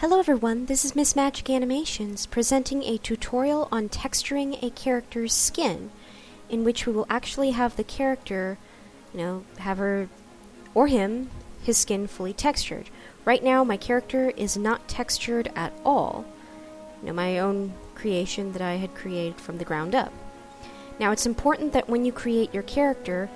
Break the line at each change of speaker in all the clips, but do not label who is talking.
Hello everyone, this is Miss Magic Animations presenting a tutorial on texturing a character's skin, in which we will actually have the character, have her or him, his skin fully textured. Right now my character is not textured at all. My own creation that I had created from the ground up. Now it's important that when you create your character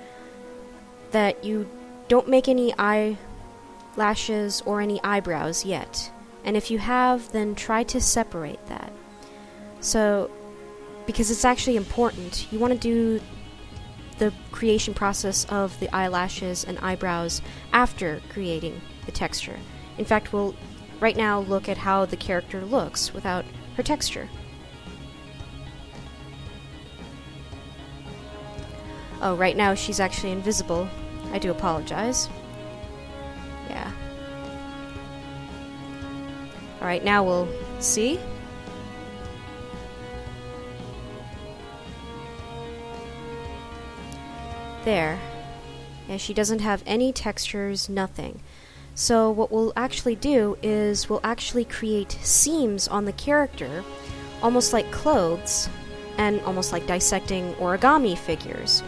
that you don't make any eyelashes or any eyebrows yet. And if you have, then try to separate that. So, because it's actually important, you want to do the creation process of the eyelashes and eyebrows after creating the texture. In fact, we'll right now look at how the character looks without her texture. Oh, right now she's actually invisible. I do apologize. Yeah. Alright, now we'll see. There. Yeah, she doesn't have any textures, nothing. So what we'll actually do is we'll actually create seams on the character, almost like clothes, and almost like dissecting origami figures.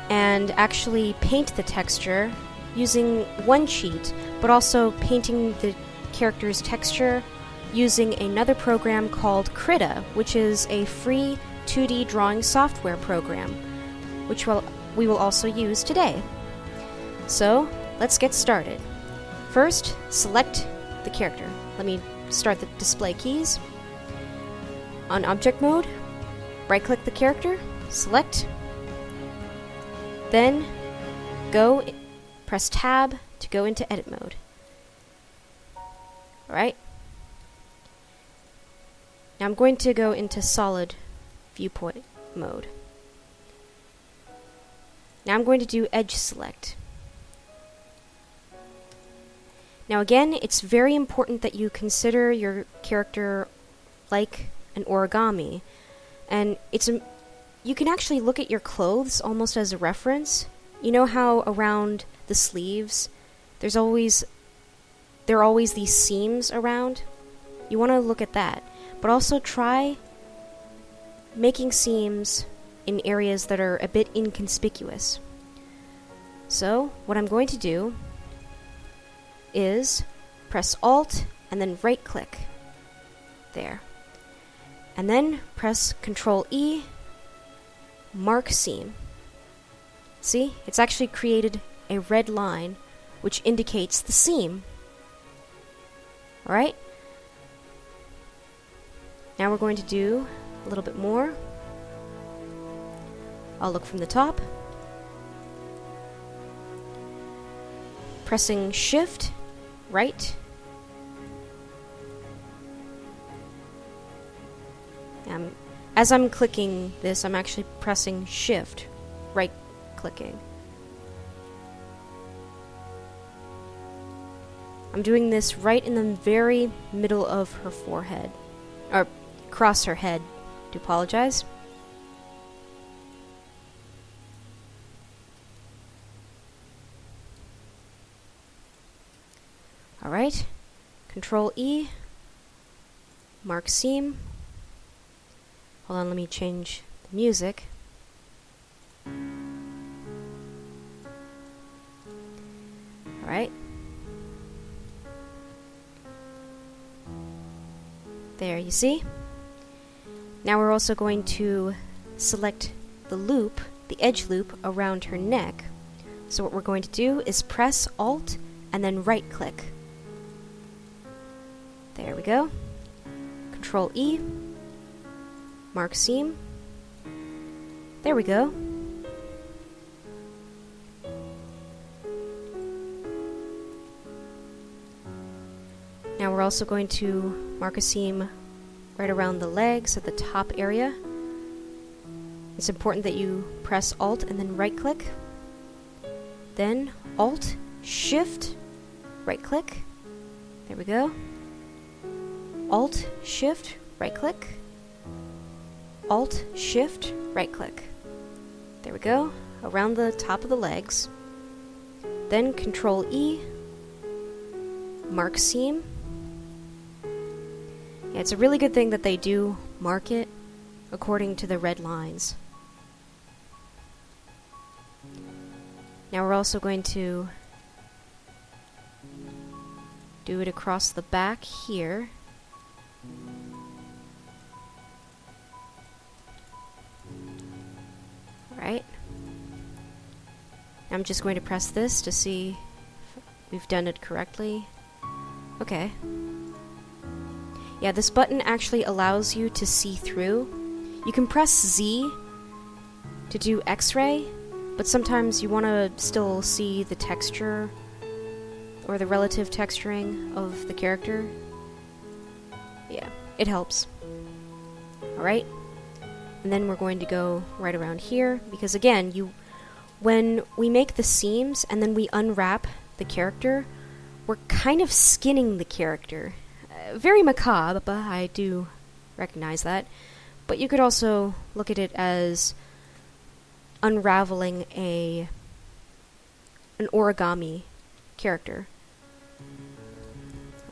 And actually paint the texture using one cheat, but also painting the character's texture using another program called Krita, which is a free 2D drawing software program, which we will also use today. So, let's get started. First, select the character. Let me start the display keys. On object mode, right-click the character, select, then press tab to go into edit mode. Alright. Now I'm going to go into solid viewpoint mode. Now I'm going to do edge select. Now again, it's very important that you consider your character like an origami. And you can actually look at your clothes almost as a reference. You know how around the sleeves there are always these seams around? You want to look at that. But also try making seams in areas that are a bit inconspicuous. So, what I'm going to do is press Alt and then right click. There. And then press Ctrl E, mark seam. See? It's actually created a red line which indicates the seam. Alright? Now we're going to do a little bit more. I'll look from the top. Pressing Shift, right. As I'm clicking this, I'm actually pressing Shift, right clicking. I'm doing this right in the very middle of her forehead. Or across her head. Do apologize. Alright. Control E. Mark seam. Hold on, let me change the music. Alright. There, you see? Now we're also going to select the loop, the edge loop around her neck. So what we're going to do is press Alt and then right click. There we go. Control E. Mark seam. There we go. Now we're also going to mark a seam right around the legs at the top area. It's important that you press Alt and then right click. Then Alt, Shift, right click. There we go. Alt, Shift, right click. Alt, Shift, right click. There we go. Around the top of the legs. Then Control E, mark seam. Yeah, it's a really good thing that they do mark it according to the red lines. Now we're also going to do it across the back here. Alright. I'm just going to press this to see if we've done it correctly. Okay. Yeah, this button actually allows you to see through. You can press Z to do X-ray, but sometimes you want to still see the texture or the relative texturing of the character. Yeah, it helps. Alright. And then we're going to go right around here, because again, when we make the seams and then we unwrap the character, we're kind of skinning the character. Very macabre, but I do recognize that. But you could also look at it as unraveling an origami character.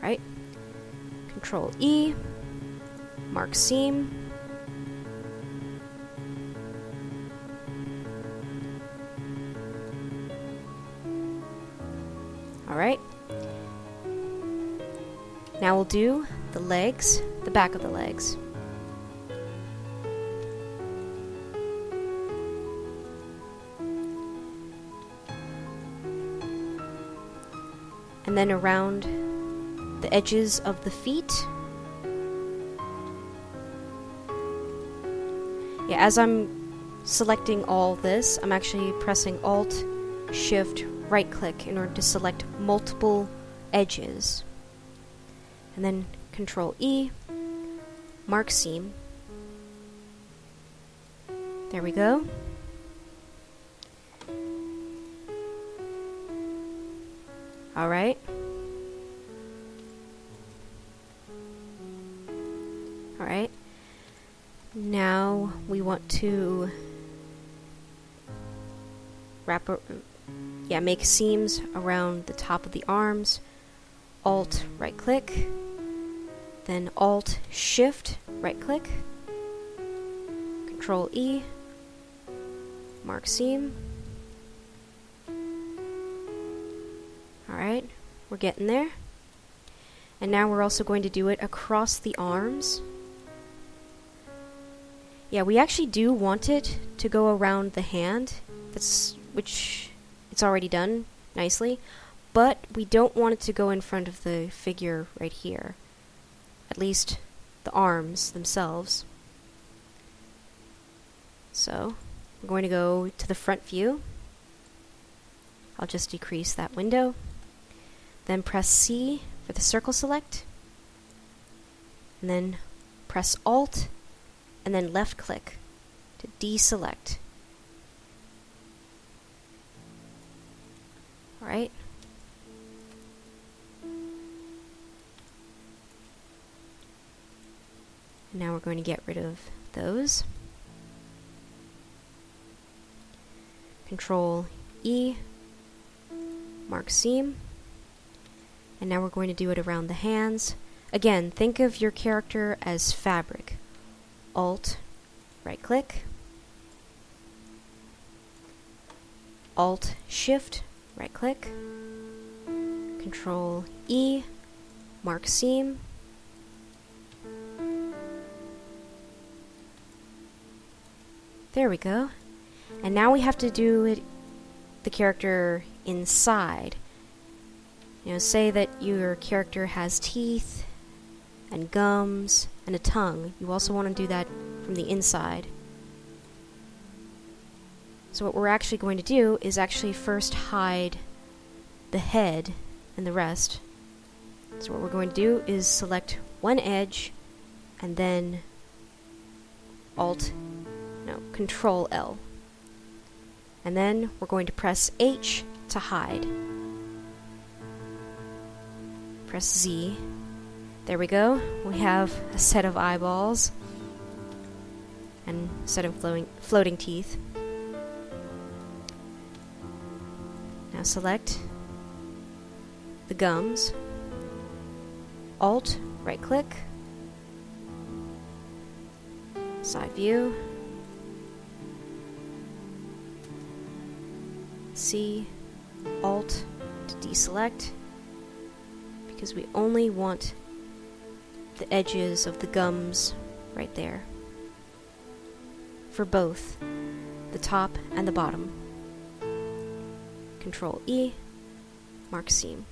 Right? Control E, mark seam. Alright. Now we'll do the legs, the back of the legs. And then around the edges of the feet. Yeah, as I'm selecting all this, I'm actually pressing Alt, Shift, right click in order to select multiple edges. And then Control E, mark seam. There we go. Alright. Alright. Now we want to make seams around the top of the arms. Alt, right click. Then Alt, Shift, right click. Control E, mark seam. Alright, we're getting there. And now we're also going to do it across the arms. Yeah, we actually do want it to go around the hand, which it's already done nicely, but we don't want it to go in front of the figure right here. At least the arms themselves. So, we're going to go to the front view. I'll just decrease that window. Then press C for the circle select. And then press Alt and then left click to deselect. Alright. And now we're going to get rid of those. Control E, mark seam. And now we're going to do it around the hands. Again, think of your character as fabric. Alt, right click. Alt, Shift, right click. Control E, mark seam. There we go. And now we have to do the character inside. You know, say that your character has teeth and gums and a tongue. You also want to do that from the inside. So what we're actually going to do is actually first hide the head and the rest. So what we're going to do is select one edge and then Control L. And then we're going to press H to hide. Press Z. There we go. We have a set of eyeballs and a set of floating teeth. Now select the gums. Alt, right click, side view, C, Alt to deselect, because we only want the edges of the gums right there for both the top and the bottom. Control E, mark seam.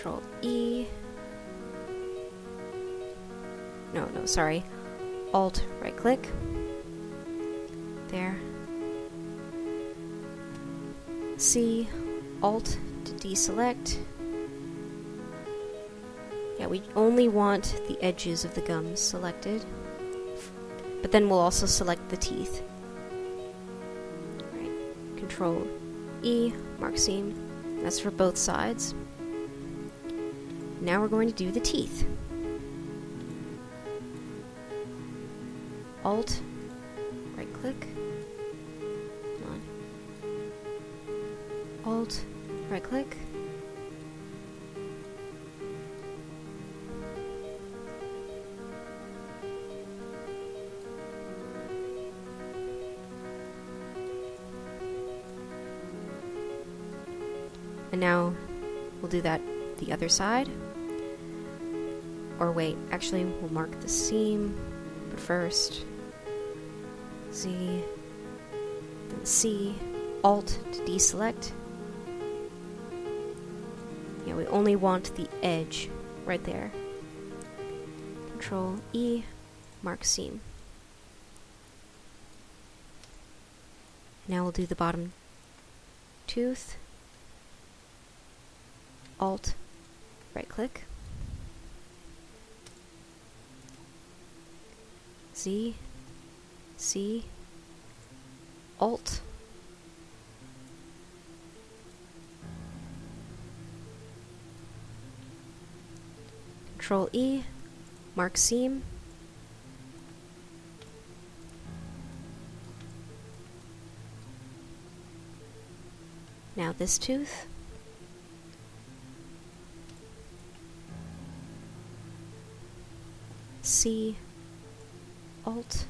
Control E. No, sorry. Alt, right click. There. C, Alt to deselect. Yeah, we only want the edges of the gums selected. But then we'll also select the teeth. Right. Control E, mark seam. That's for both sides. Now we're going to do the teeth. Alt, right click. Come on. Alt, right click. And now we'll do that the other side. Or wait, actually we'll mark the seam, but first Z, then C, Alt to deselect. Yeah, we only want the edge right there. Control E, mark seam. Now we'll do the bottom tooth. Alt, right click. Z, C, Alt. Control E, mark seam. Now this tooth. C, Alt,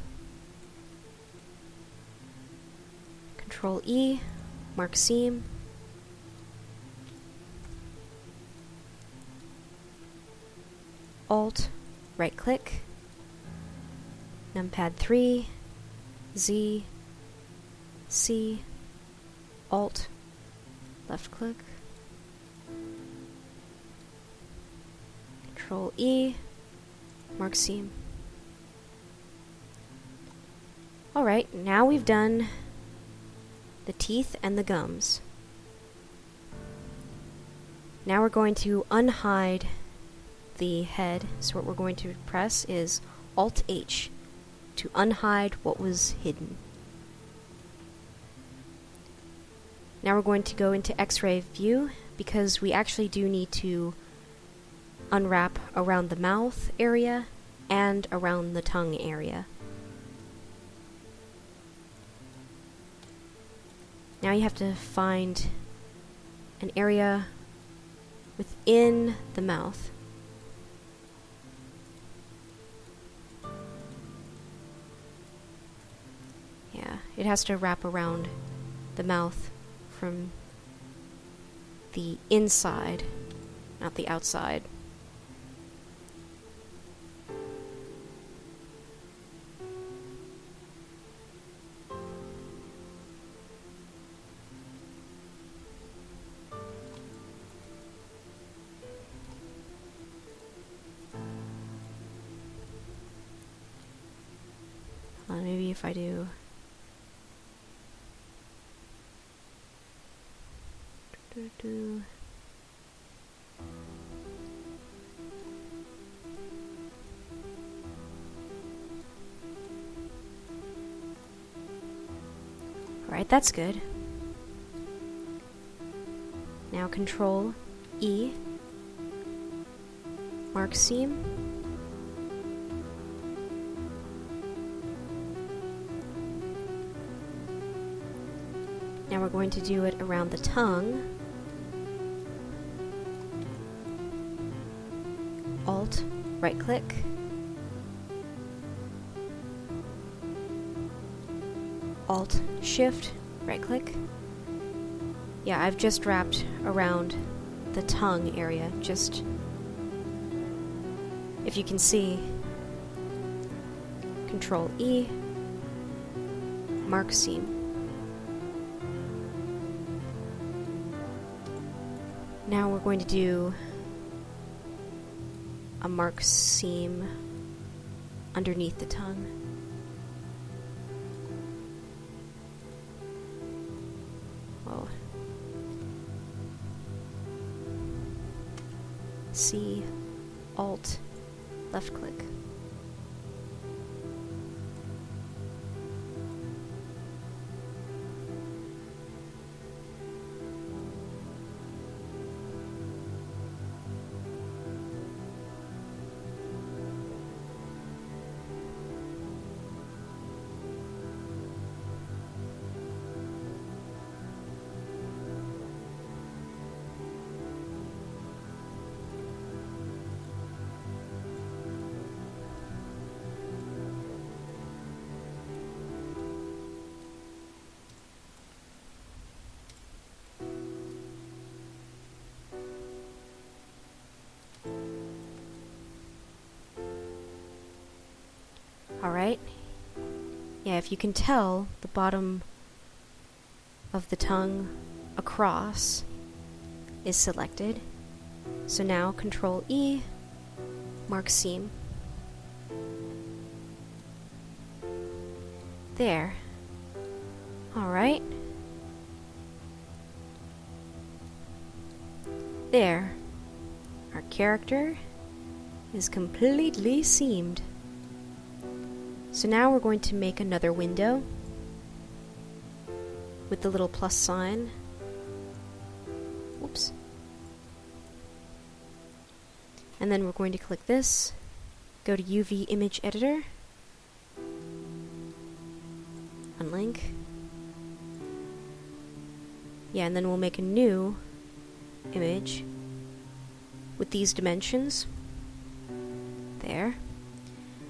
Control E, mark seam, Alt, right click, numpad 3, Z, C, Alt, left click, Control E, mark seam. Alright, now we've done the teeth and the gums. Now we're going to unhide the head. So what we're going to press is Alt-H to unhide what was hidden. Now we're going to go into X-ray view because we actually do need to unwrap around the mouth area and around the tongue area. Now you have to find an area within the mouth. Yeah, it has to wrap around the mouth from the inside, not the outside. Maybe if I do Alright, that's good. Now Control E, mark seam. Now we're going to do it around the tongue. Alt, right click. Alt, shift, right click. Yeah, I've just wrapped around the tongue area, just if you can see. Control E, mark seam. Now we're going to do a mark seam underneath the tongue. Whoa. C, Alt, left click. Alright. Yeah, if you can tell, the bottom of the tongue across is selected. So now Control E, mark seam. There. Alright. There. Our character is completely seamed. So now we're going to make another window with the little plus sign. Whoops. And then we're going to click this, go to UV Image Editor, unlink. Yeah, and then we'll make a new image with these dimensions. There.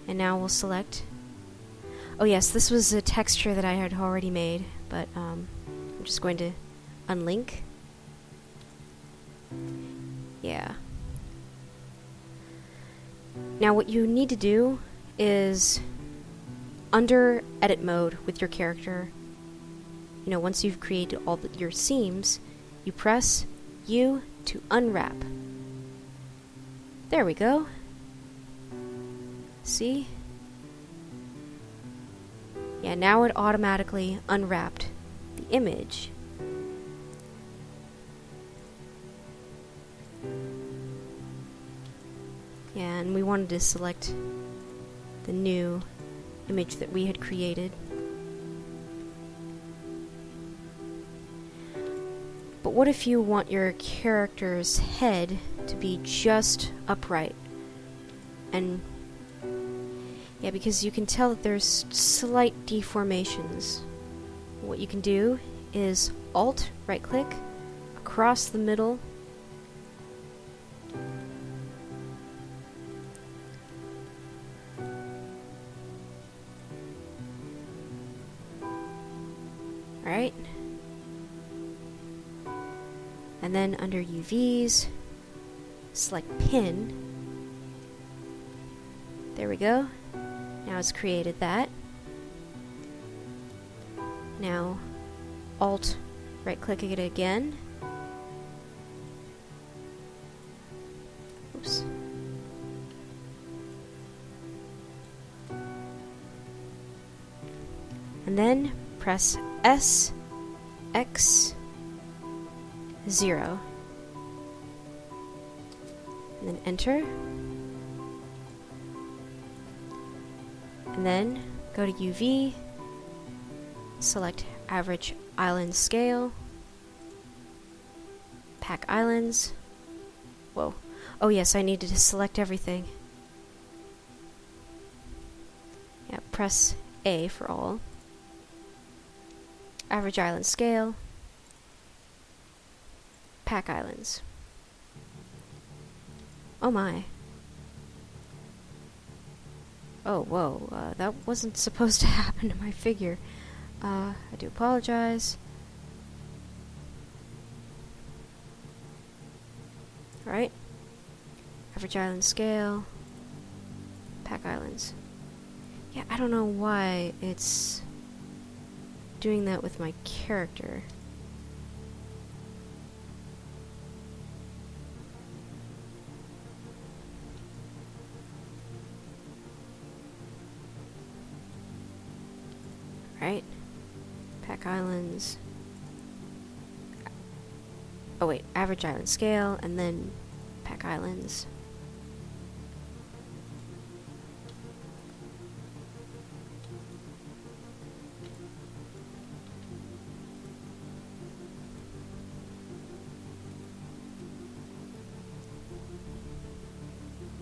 And now we'll select. Oh yes, this was a texture that I had already made, but I'm just going to unlink. Yeah. Now what you need to do is, under edit mode with your character, you know, once you've created all your seams, you press U to unwrap. There we go. See? Yeah, now it automatically unwrapped the image. Yeah, and we wanted to select the new image that we had created. But what if you want your character's head to be just upright? And yeah, because you can tell that there's slight deformations. What you can do is Alt, right click, across the middle. Alright. And then under UVs, select Pin. There we go. Now it's created that. Now Alt, right click it again. Oops. And then press S, X, 0. And then enter. And then go to UV, select Average Island Scale, Pack Islands. Whoa. Oh yes, I needed to select everything. Yeah, press A for all. Average Island Scale, pack islands. Oh my. Oh, whoa, that wasn't supposed to happen to my figure. I do apologize. Alright. Average island scale. Pack islands. Yeah, I don't know why it's doing that with my character. Right? Pack islands. Oh wait, average island scale, and then pack islands.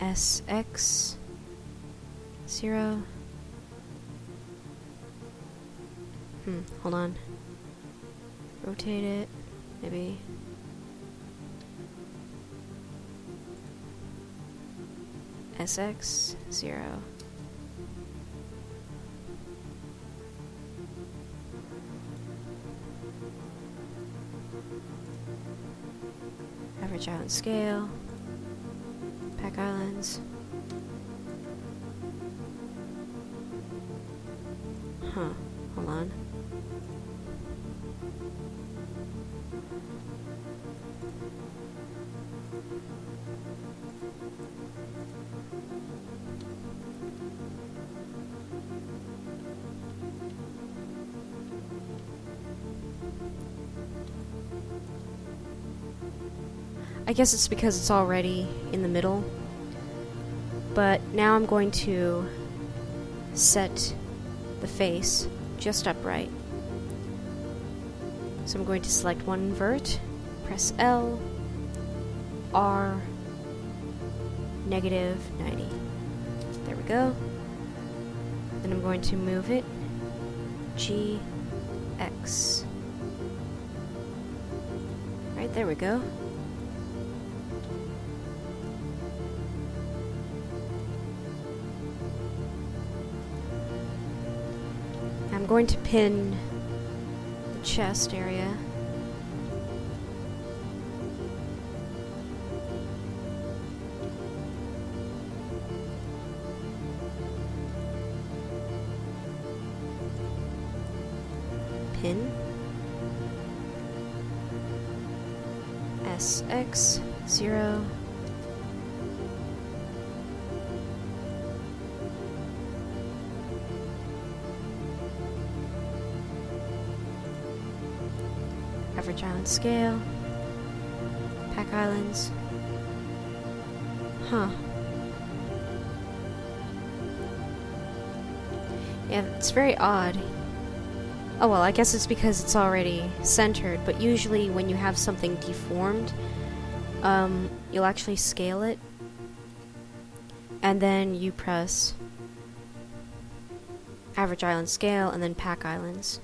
SX 0. Hold on. Rotate it, maybe. SX 0. Average island scale. Pack islands. Huh. Hold on. I guess it's because it's already in the middle. But now I'm going to set the face just upright. So I'm going to select one invert, press L, R, -90. There we go. Then I'm going to move it, G, X. Right, there we go. I'm going to pin the chest area. Pin. SX 0. Average island scale. Pack islands. Huh. Yeah, it's very odd. Oh well, I guess it's because it's already centered, but usually when you have something deformed, you'll actually scale it, and then you press average island scale, and then pack islands.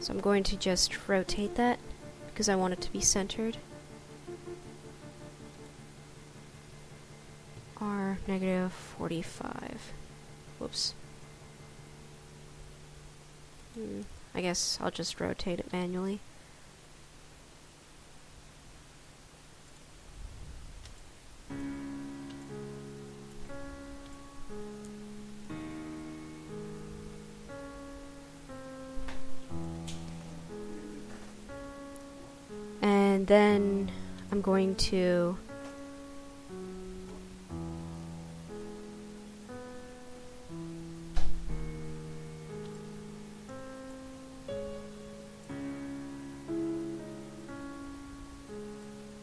So I'm going to just rotate that, because I want it to be centered. R -45. Whoops. I guess I'll just rotate it manually. And then I'm going to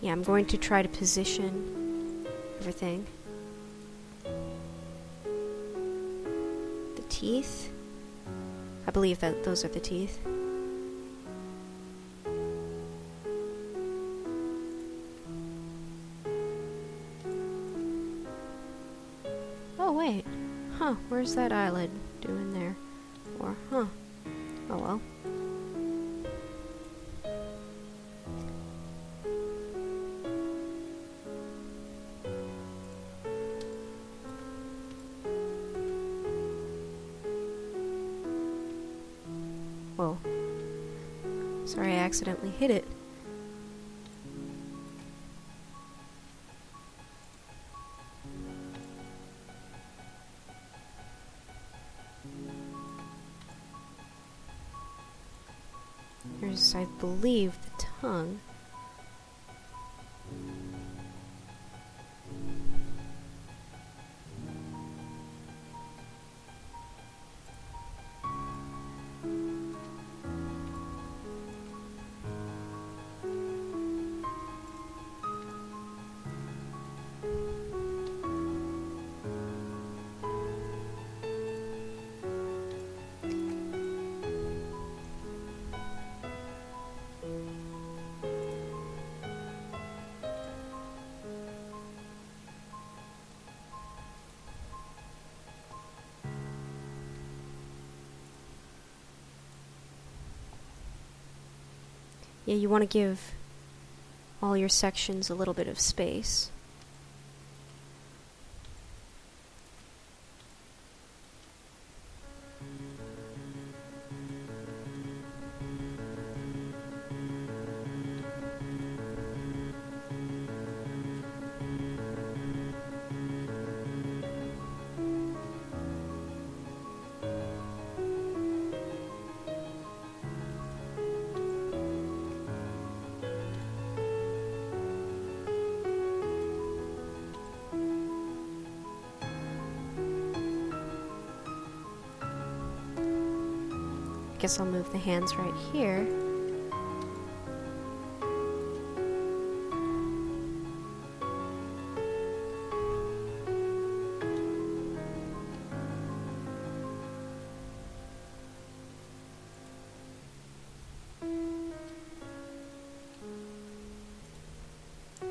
I'm going to try to position everything. The teeth. I believe that those are the teeth. Oh wait. Huh, where's that eyelid doing there? Or, huh. Oh well. Whoa. Sorry, I accidentally hit it. Here's, I believe, the tongue. Yeah, you want to give all your sections a little bit of space. Guess I'll move the hands right here.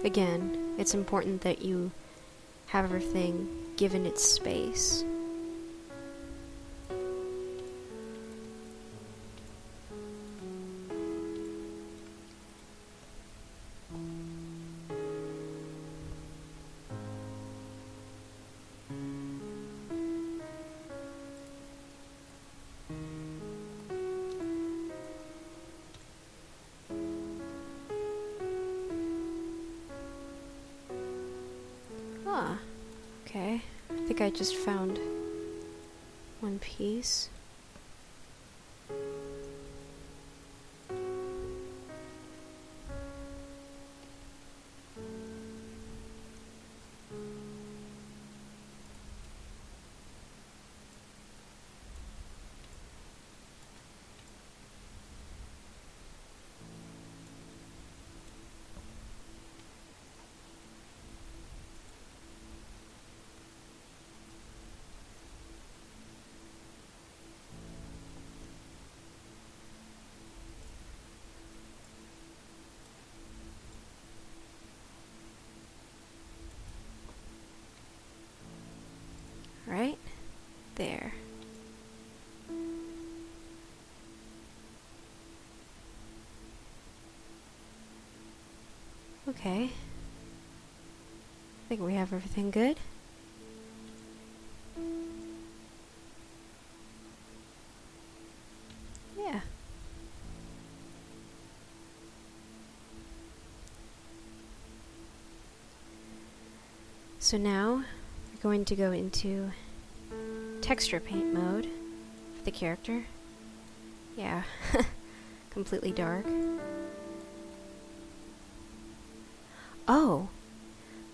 Again, it's important that you have everything given its space. Ah, okay. I think I just found one piece. Right there. Okay. I think we have everything good. Yeah. So now we're going to go into texture paint mode for the character. Yeah, completely dark. Oh,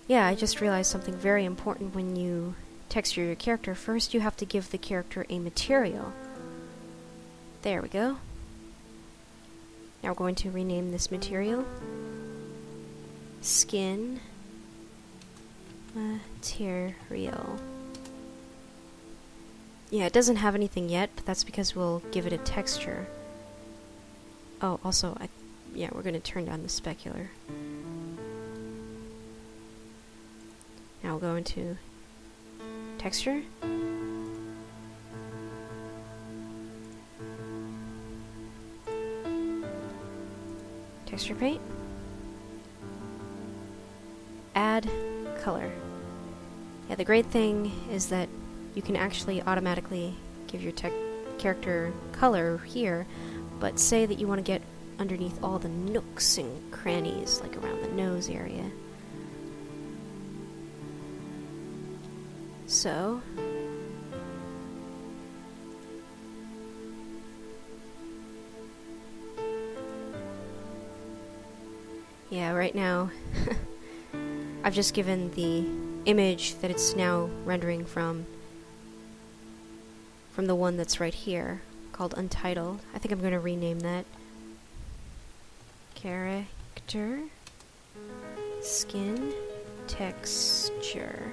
yeah, I just realized something very important when you texture your character. First, you have to give the character a material. There we go. Now we're going to rename this material Skin Material. Yeah, it doesn't have anything yet, but that's because we'll give it a texture. Oh, also, yeah, we're going to turn down the specular. Now we'll go into texture. Texture paint. Add color. Yeah, the great thing is that you can actually automatically give your character color here, But say that you want to get underneath all the nooks and crannies, like around the nose area. So, yeah, right now I've just given the image that it's now rendering from the one that's right here, called Untitled. I think I'm going to rename that. Character, skin, texture.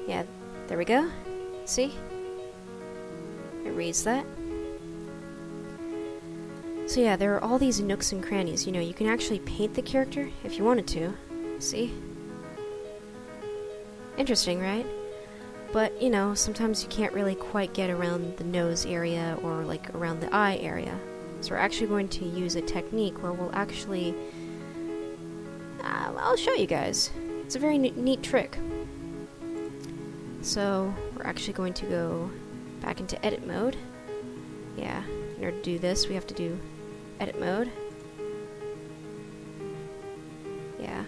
Yeah, there we go. See? It reads that. So yeah, there are all these nooks and crannies. You know, you can actually paint the character if you wanted to. See? Interesting, right? But, you know, sometimes you can't really quite get around the nose area or like around the eye area. So we're actually going to use a technique where we'll actually... I'll show you guys. It's a very neat trick. So we're actually going to go back into edit mode. Yeah, in order to do this, we have to do edit mode. Yeah.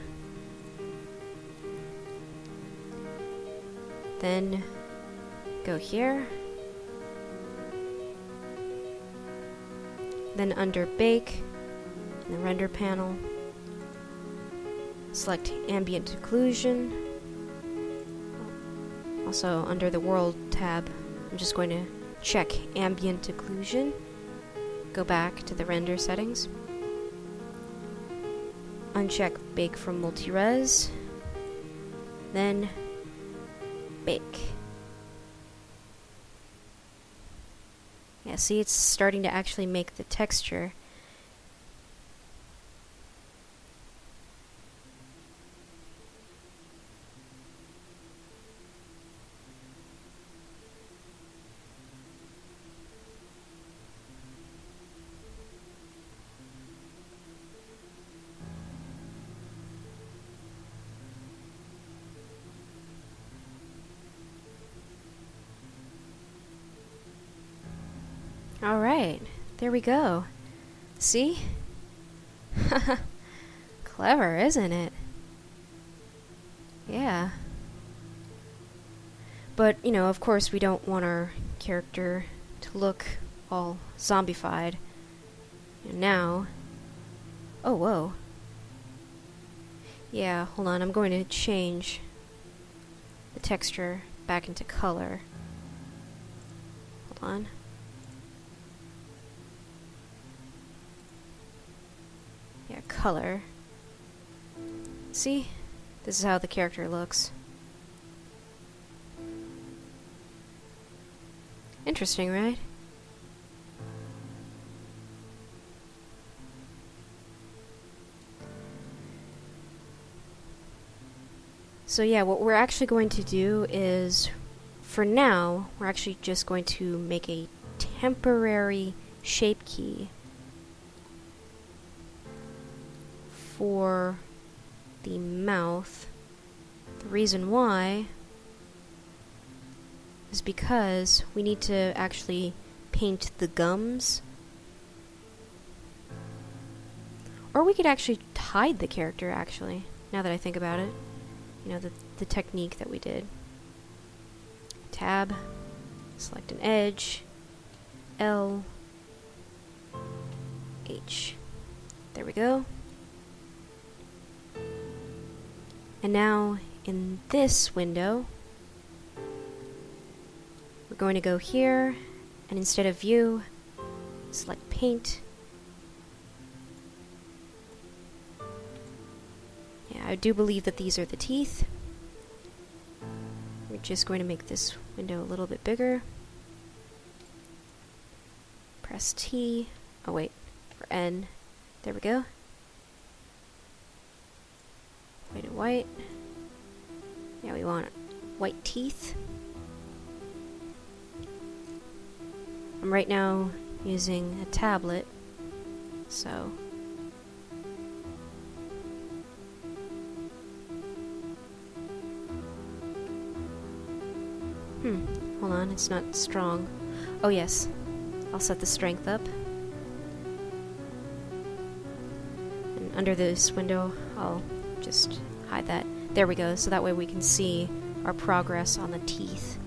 Then go here. Then under Bake, in the Render panel, select Ambient Occlusion. Also, under the World tab, I'm just going to check Ambient Occlusion. Go back to the Render settings. Uncheck Bake from Multi-Res. Then Bake. Yeah, see, it's starting to actually make the texture. Alright, there we go. See? Clever, isn't it? Yeah. But, you know, of course we don't want our character to look all zombified. Now... Oh, whoa. Yeah, hold on, I'm going to change the texture back into color. Hold on. Yeah, color. See? This is how the character looks. Interesting, right? So yeah, what we're actually going to do is, for now, we're actually just going to make a temporary shape key for the mouth. The reason why is because we need to actually paint the gums. Or we could actually hide the character, actually, now that I think about it. You know, the technique that we did. Tab, select an edge, L, H. There we go. And now, in this window, we're going to go here, and instead of View, select Paint. Yeah, I do believe that these are the teeth. We're just going to make this window a little bit bigger. Press T. Oh wait, for N. There we go. White and white. Yeah, we want white teeth. I'm right now using a tablet, so hold on, it's not strong. Oh yes, I'll set the strength up. And under this window, I'll just hide that. There we go, so that way we can see our progress on the teeth.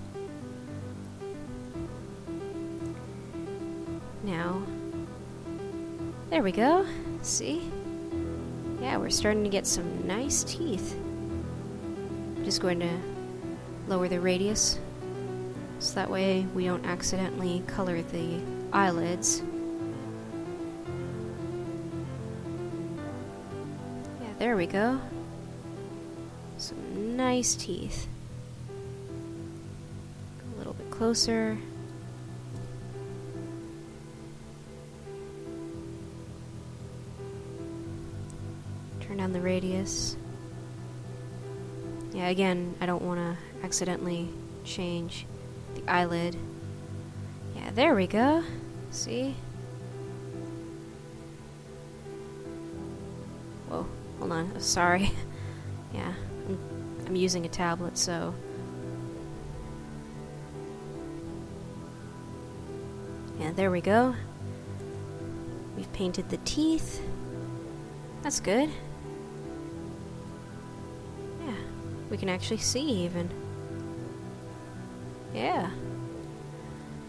Now, there we go. See? Yeah, we're starting to get some nice teeth. I'm just going to lower the radius, so that way we don't accidentally color the eyelids. Yeah, there we go. Some nice teeth. A little bit closer. Turn down the radius. Yeah, again, I don't want to accidentally change the eyelid. Yeah, there we go. See? Whoa, hold on. Oh, sorry. Yeah, I'm using a tablet, so... Yeah, there we go. We've painted the teeth. That's good. Yeah, we can actually see even. Yeah.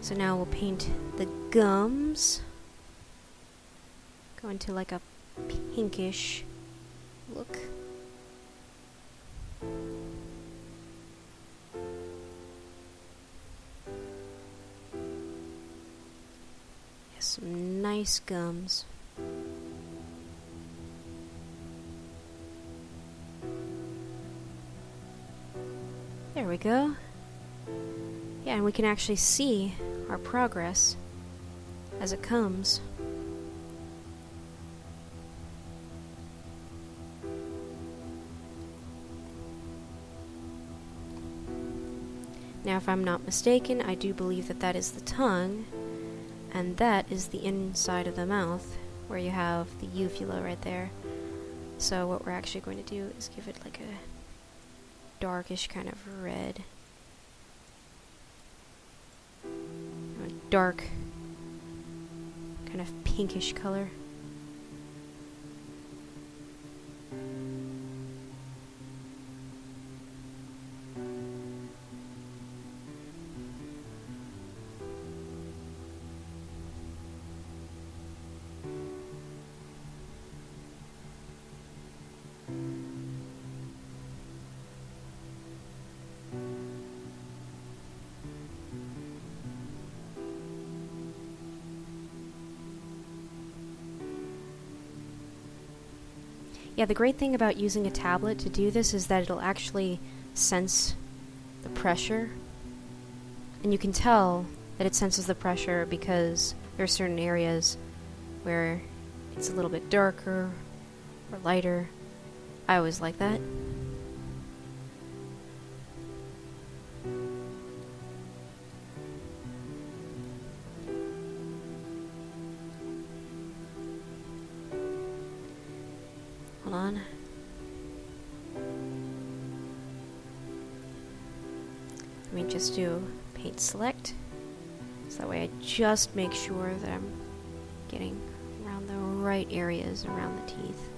So now we'll paint the gums. Go into like a pinkish look. Yeah, some nice gums. There we go. Yeah, and we can actually see our progress as it comes. Now, if I'm not mistaken, I do believe that that is the tongue, and that is the inside of the mouth, where you have the uvula right there. So what we're actually going to do is give it like a darkish kind of red. A dark, kind of pinkish color. Yeah, the great thing about using a tablet to do this is that it'll actually sense the pressure. And you can tell that it senses the pressure because there are certain areas where it's a little bit darker or lighter. I always like that. Hold on. Let me just do paint select, so that way I just make sure that I'm getting around the right areas around the teeth.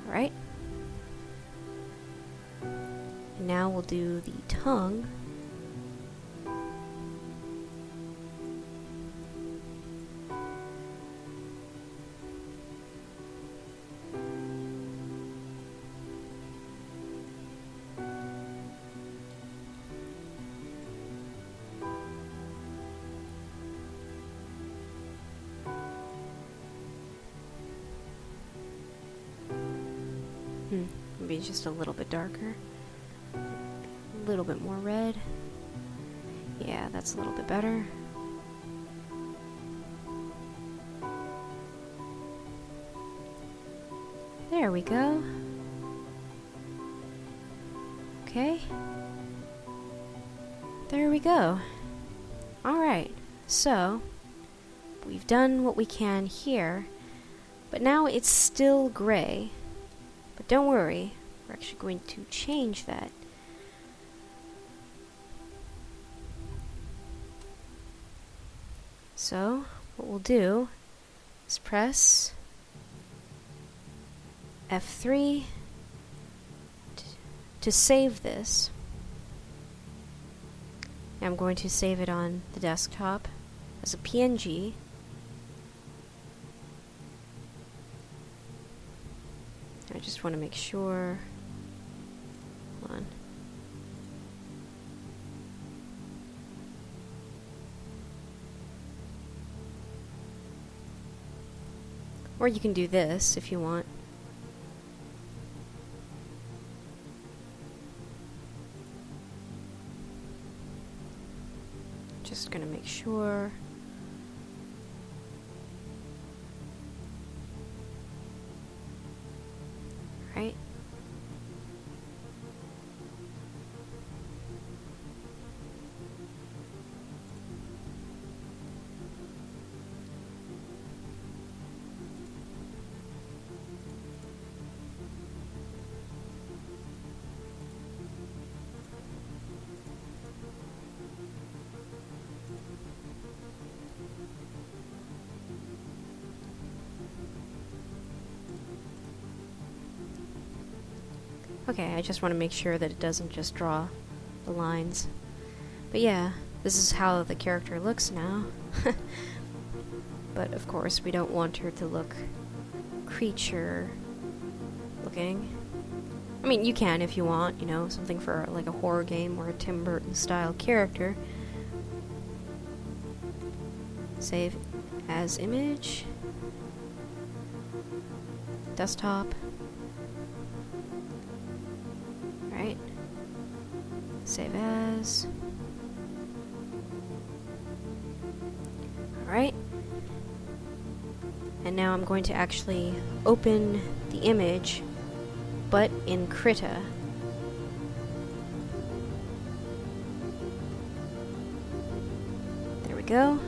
Alright. And now we'll do the tongue. Maybe just a little bit darker. A little bit more red. Yeah, that's a little bit better. There we go. Okay. There we go. Alright, so we've done what we can here, but now it's still gray. But don't worry, we're actually going to change that. So, what we'll do is press F3 to save this. I'm going to save it on the desktop as a PNG. I just want to make sure. Hold on. Or you can do this if you want. Just gonna make sure. Right? Okay, I just want to make sure that it doesn't just draw the lines. But yeah, this is how the character looks now. But of course, we don't want her to look creature looking. I mean, you can if you want, you know, something for like a horror game or a Tim Burton style character. Save as image. Desktop. Right. Save as. Alright. And now I'm going to actually open the image, but in Krita. There we go.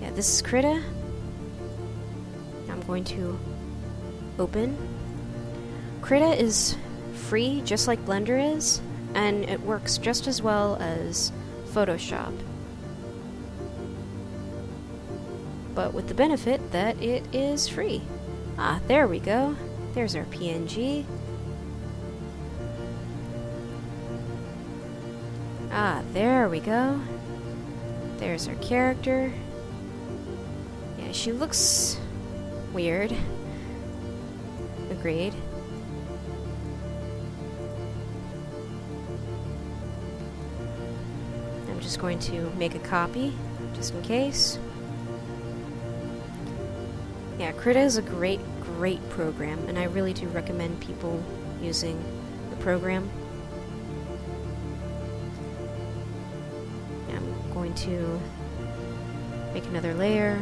Yeah, this is Krita. Now I'm going to open. Krita is free, just like Blender is, and it works just as well as Photoshop. But with the benefit that it is free. Ah, there we go. There's our PNG. Ah, there we go. There's our character. Yeah, she looks weird. Agreed. I'm just going to make a copy, just in case. Yeah, Krita is a great program, and I really do recommend people using the program. I'm going to make another layer.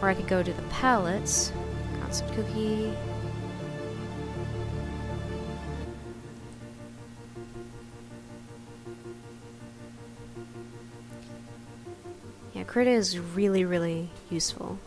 Or I could go to the palettes, concept cookie. Yeah, Krita is really useful.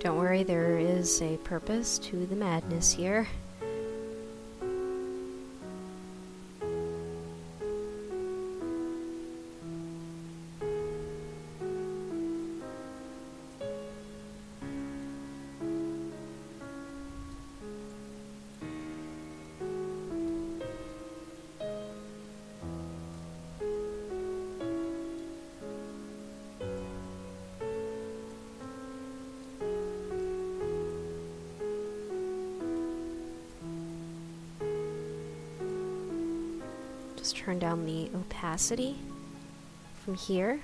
Don't worry, there is a purpose to the madness here. just turn down the opacity from here.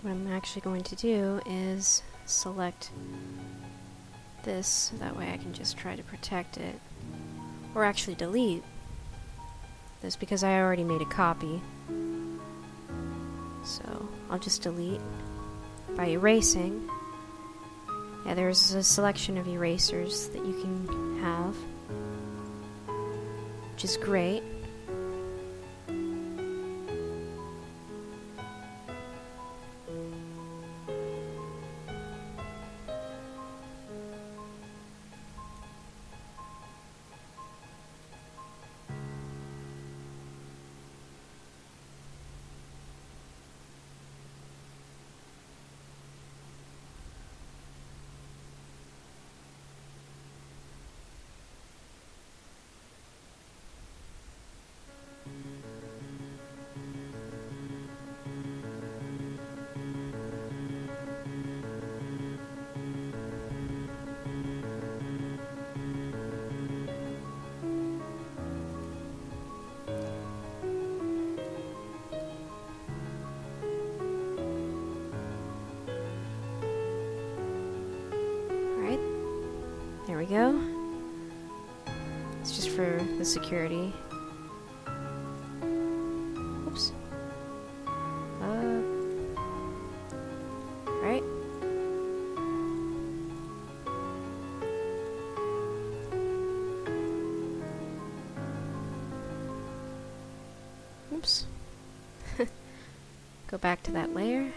What I'm actually going to do is select this, so that way I can just try to protect it. Or actually delete this, because I already made a copy. So I'll just delete by erasing. Yeah, there's a selection of erasers that you can have, which is great. There we go. It's just for the security. Oops. Right. Oops. Go back to that layer.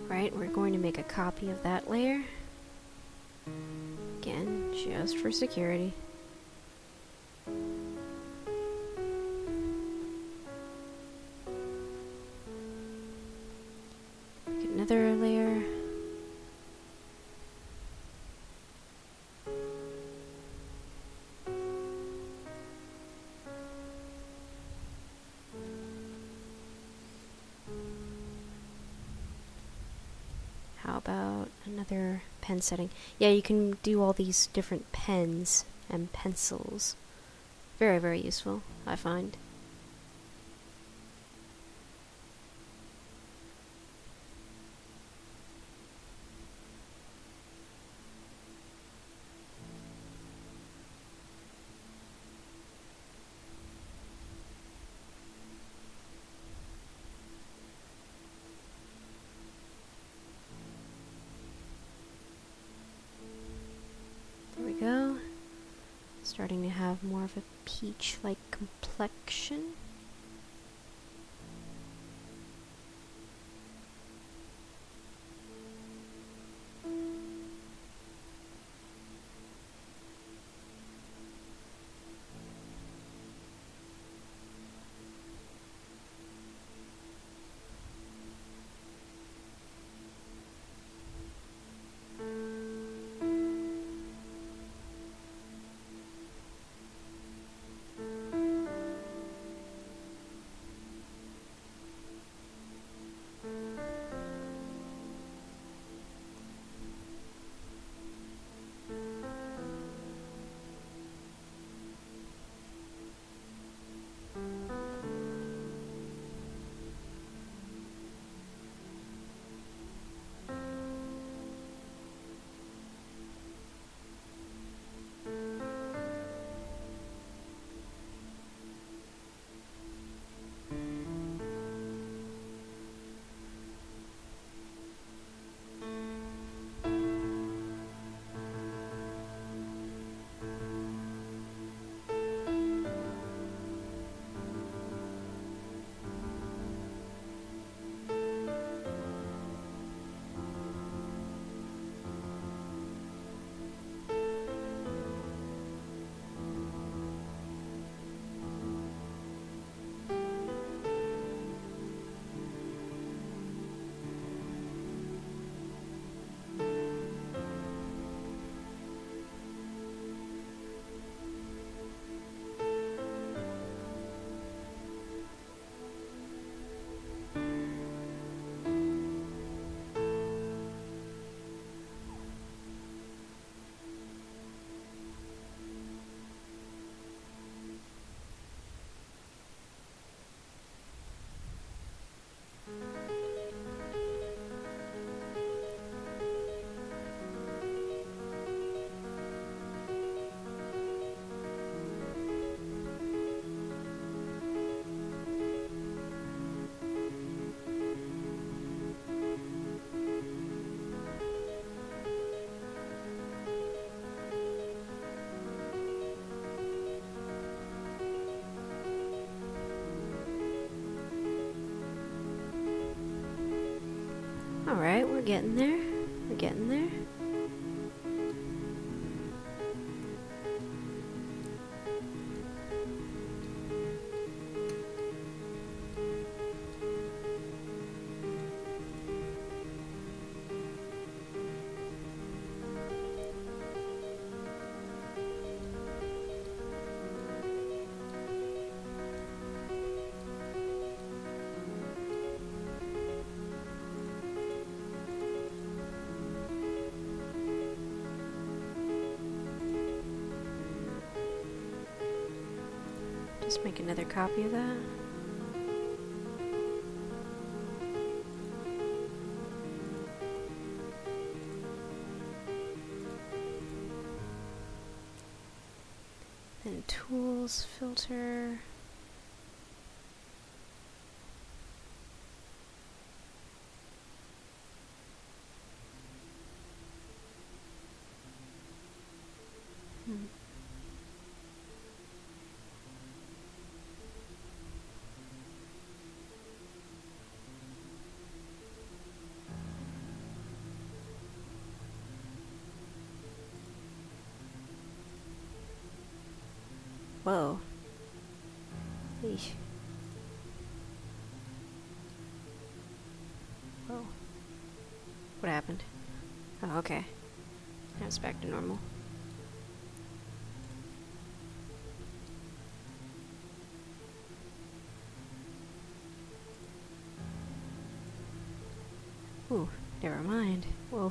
Right, we're going to make a copy of that layer. Again, just for security. Get another layer. How about another pen setting? Yeah, you can do all these different pens and pencils. Very, very useful, I find. There we go. Starting to have more of a peach-like complexion. Alright, we're getting there. We're getting there. Just make another copy of that. Then tools, filter. Whoa. Eesh. Whoa. What happened? Oh, okay. Now it's back to normal. Ooh, never mind. Whoa.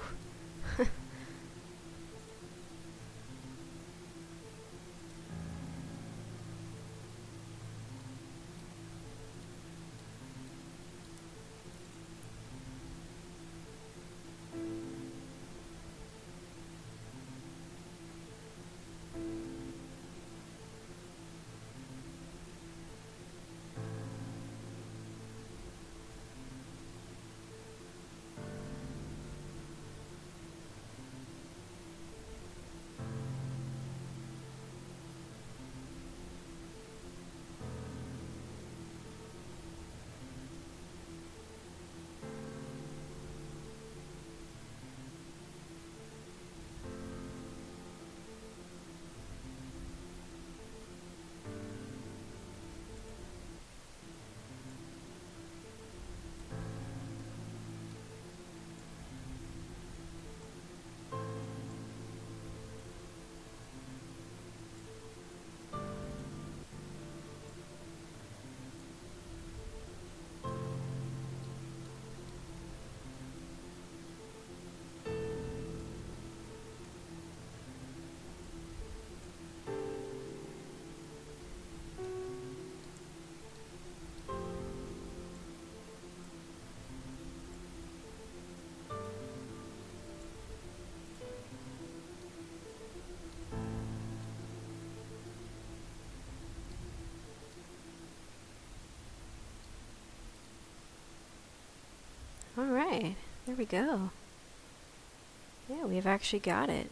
Alright, there we go. Yeah, we've actually got it.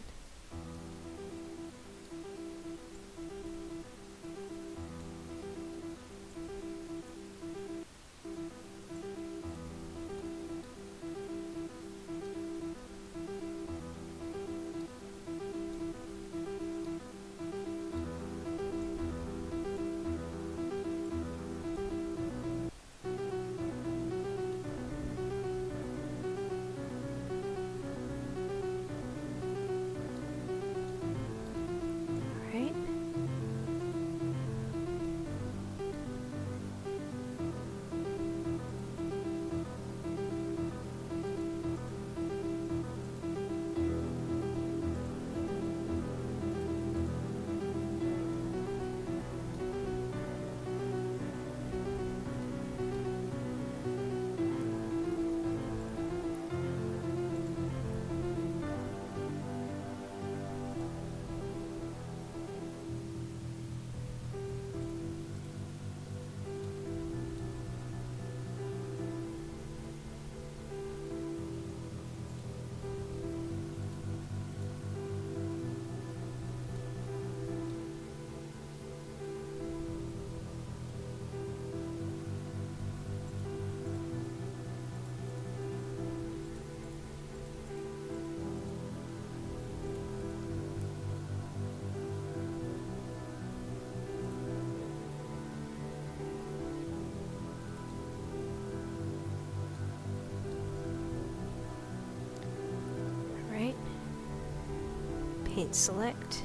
Paint select.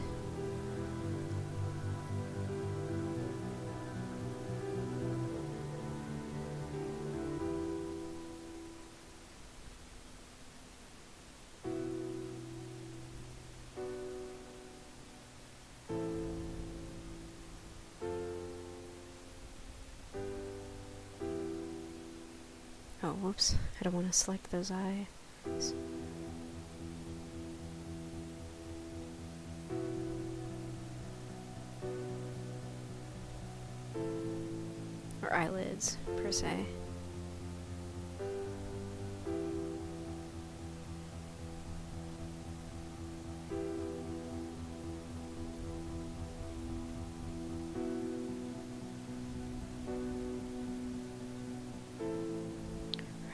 Oh, whoops. I don't want to select those eyes. Or eyelids, per se.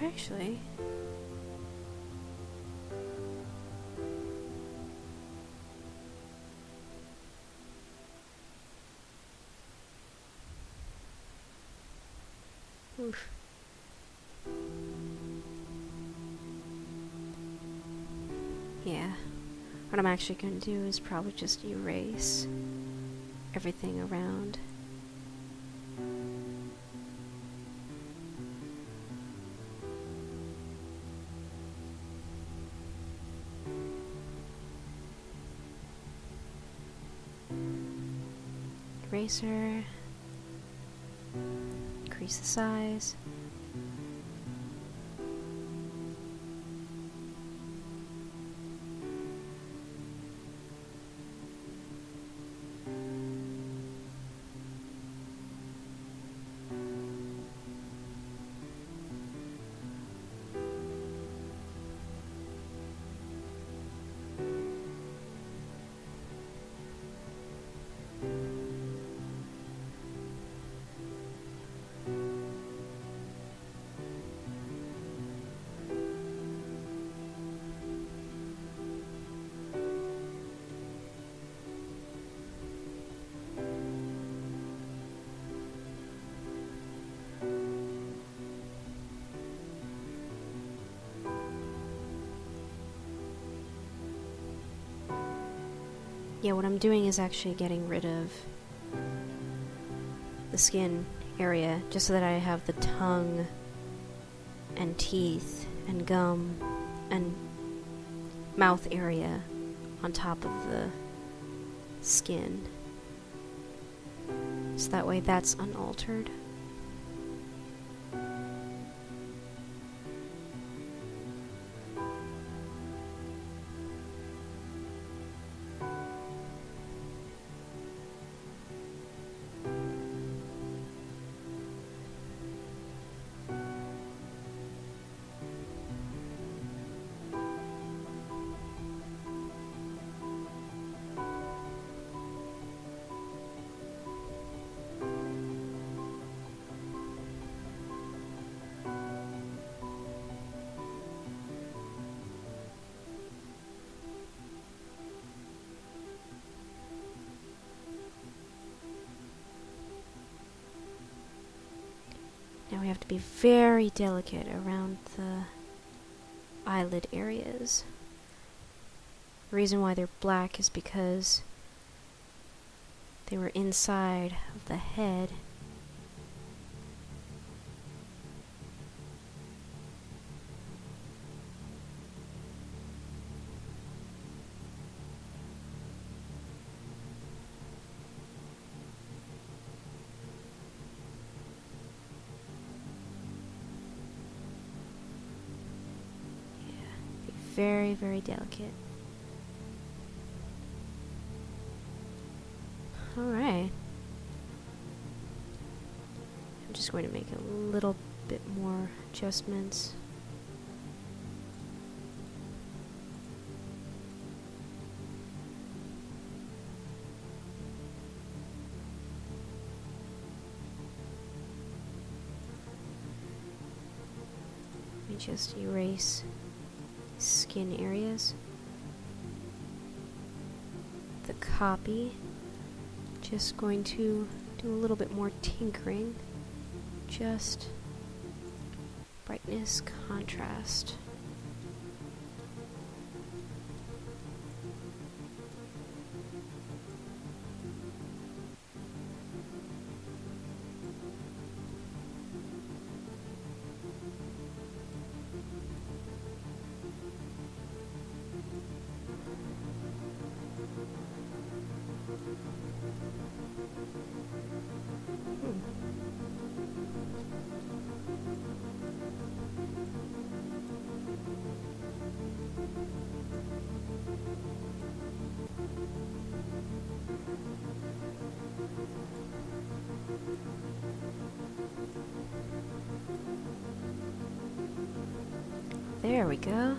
Actually, oof. Yeah, what I'm actually going to do is probably just erase everything around. Eraser, increase the size. Yeah, what I'm doing is actually getting rid of the skin area, just so that I have the tongue and teeth and gum and mouth area on top of the skin. So that way that's unaltered. Now we have to be very delicate around the eyelid areas. The reason why they're black is because they were inside of the head. Very, very delicate. Alright. I'm just going to make a little bit more adjustments. Let me just erase skin areas. The copy, just going to do a little bit more tinkering. Just brightness, contrast. There we go.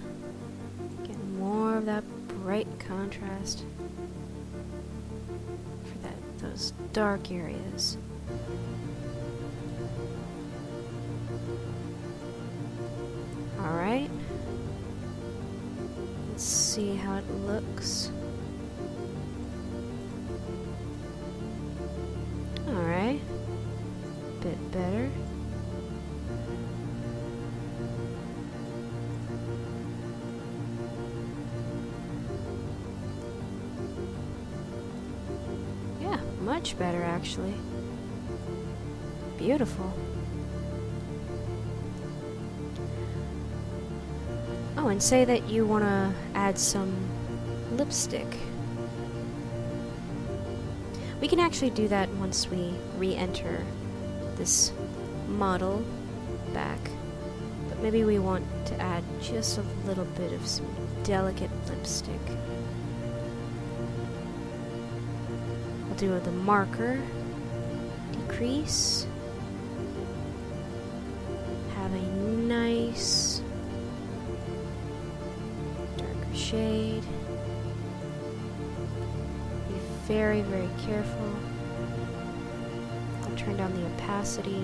Getting more of that bright contrast for those dark areas. Alright. Let's see how it looks. Alright. Bit better. Yeah, much better actually. Beautiful. Oh, and say that you want to add some lipstick. We can actually do that once we re-enter this model back. But maybe we want to add just a little bit of some delicate lipstick. I'll do the marker, decrease, have a nice darker shade. Be very, very careful. I'll turn down the opacity.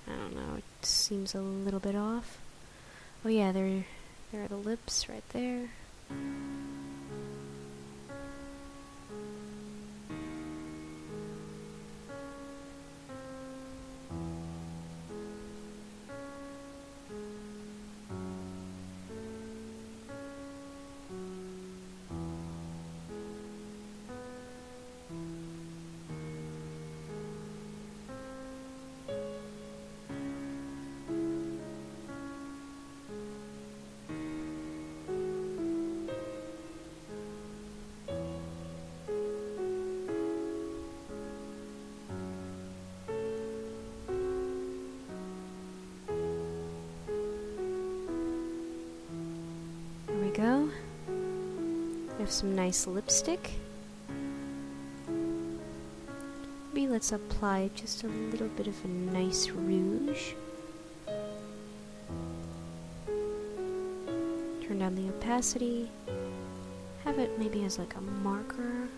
I don't know, it seems a little bit off. Oh yeah, there are the lips right there. Go. We have some nice lipstick. Maybe let's apply just a little bit of a nice rouge. Turn down the opacity. Have it maybe as like a marker.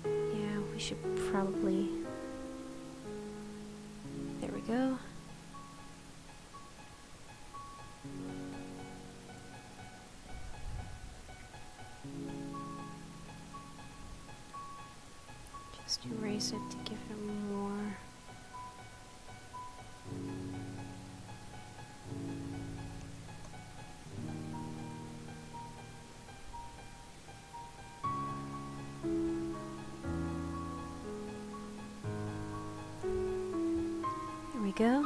Yeah, we should probably... There we go. Just erase it to give it more. There we go.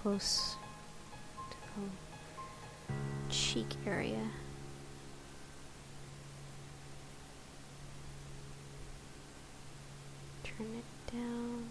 Close to the cheek area. Turn it down.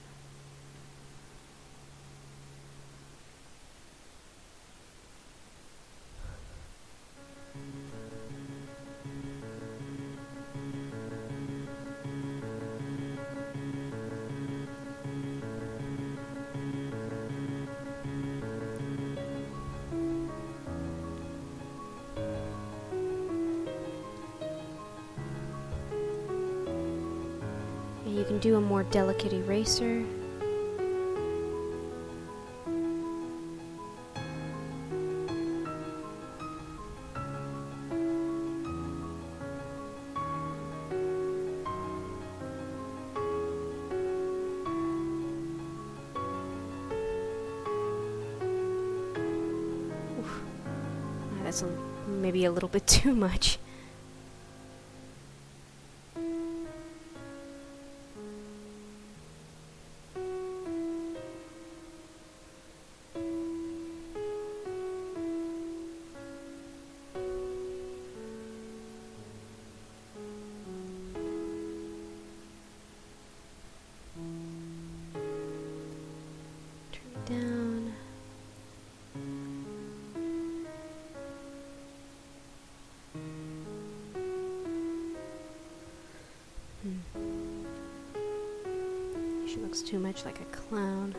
You can do a more delicate eraser. that's maybe a little bit too much. Down. She looks too much like a clown.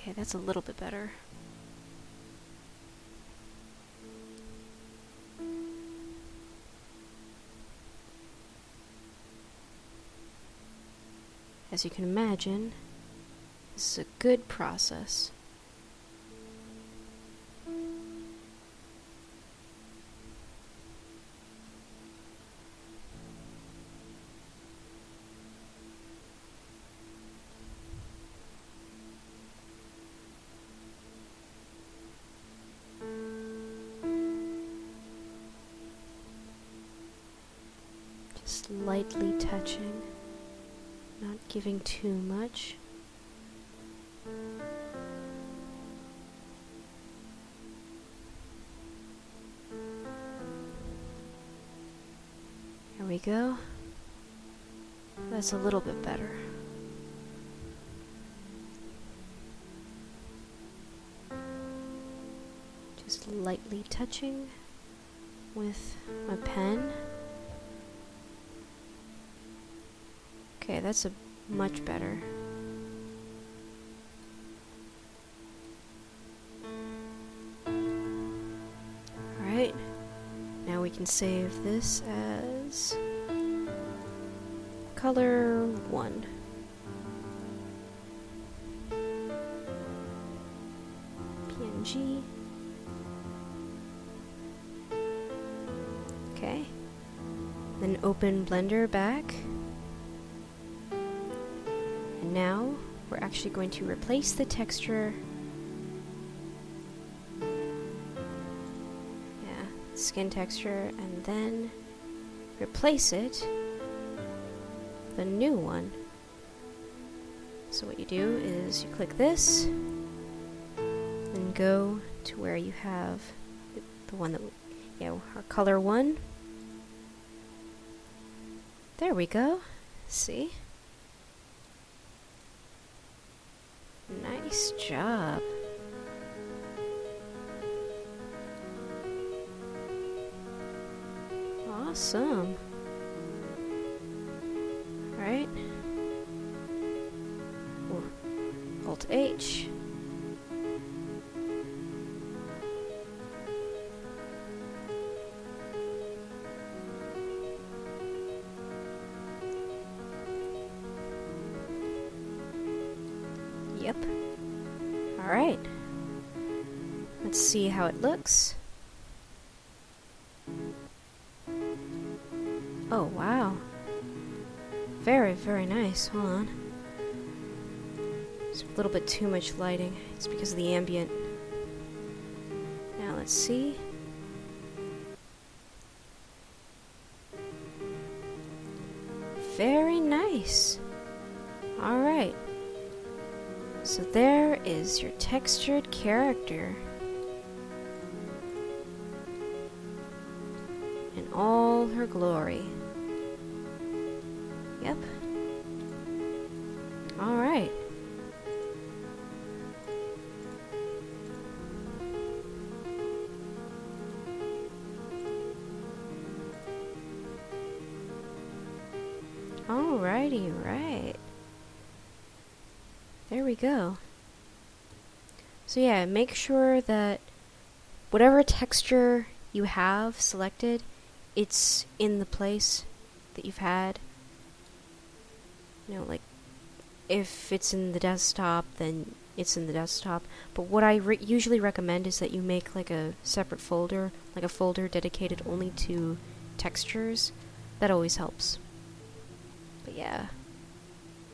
Okay, that's a little bit better. As you can imagine, this is a good process. Just lightly touching, not giving too much. There we go. That's a little bit better. Just lightly touching with my pen. Okay, that's a much better. Alright, now we can save this as color 1. PNG. Okay. Then open Blender back. And now we're actually going to replace the texture. Yeah, skin texture, and then replace it with a new one. So what you do is you click this, and go to where you have the one that, our color 1. There we go. See? Nice job. Awesome. Right? Alt H. Yep. Alright. Let's see how it looks. Oh, wow. Very, very nice. Hold on. There's a little bit too much lighting. It's because of the ambient. Now let's see. Very nice. Alright. So there is your textured character in all her glory. Yep. Alright. Alrighty, right. There we go. So yeah, make sure that whatever texture you have selected, it's in the place that you've had. You know, like, if it's in the desktop, then it's in the desktop. But what I usually recommend is that you make like a separate folder, like a folder dedicated only to textures. That always helps. But yeah,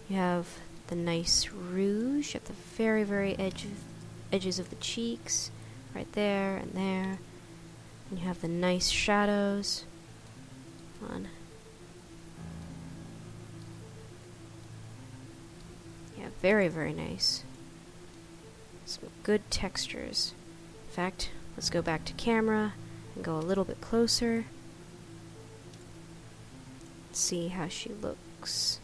you have the nice rouge at the very, very edges of the cheeks, right there and there. And you have the nice shadows on. Yeah, very, very nice. Some good textures. In fact, let's go back to camera and go a little bit closer. Let's see how she looks.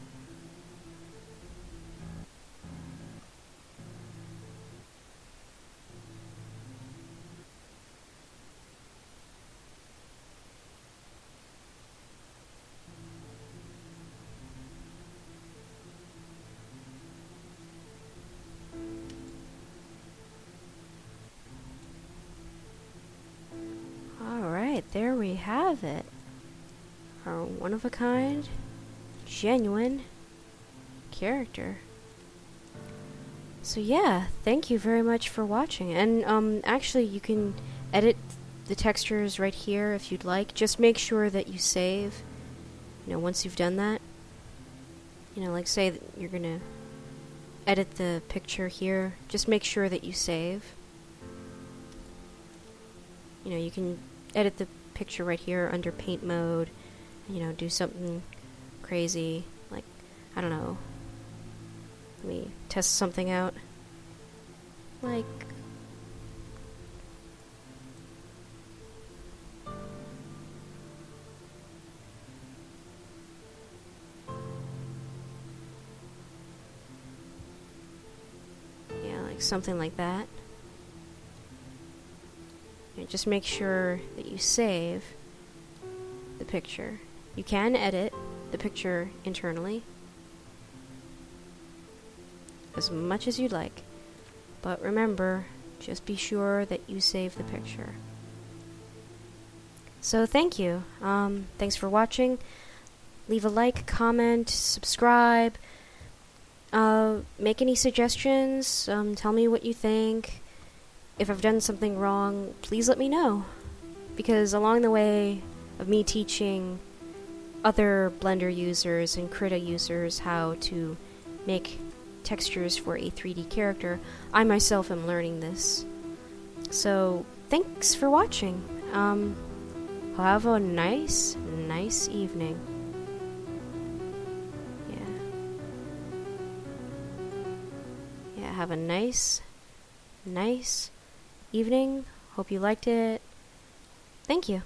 There we have it. Our one-of-a-kind, genuine character. So yeah, thank you very much for watching. And actually you can edit the textures right here if you'd like. Just make sure that you save, you know, once you've done that. You know, like say that you're gonna edit the picture here, just make sure that you save. You know, you can edit the picture right here under paint mode, you know, do something crazy, like, I don't know, let me test something out, like, yeah, like something like that. Just make sure that you save the picture. You can edit the picture internally as much as you'd like, but remember, just be sure that you save the picture. So thank you. Thanks for watching. Leave a like, comment, subscribe, make any suggestions, tell me what you think. If I've done something wrong, please let me know, because along the way of me teaching other Blender users and Krita users how to make textures for a 3D character, I myself am learning this. So, thanks for watching. Have a nice evening. Yeah, have a nice evening. Hope you liked it. Thank you.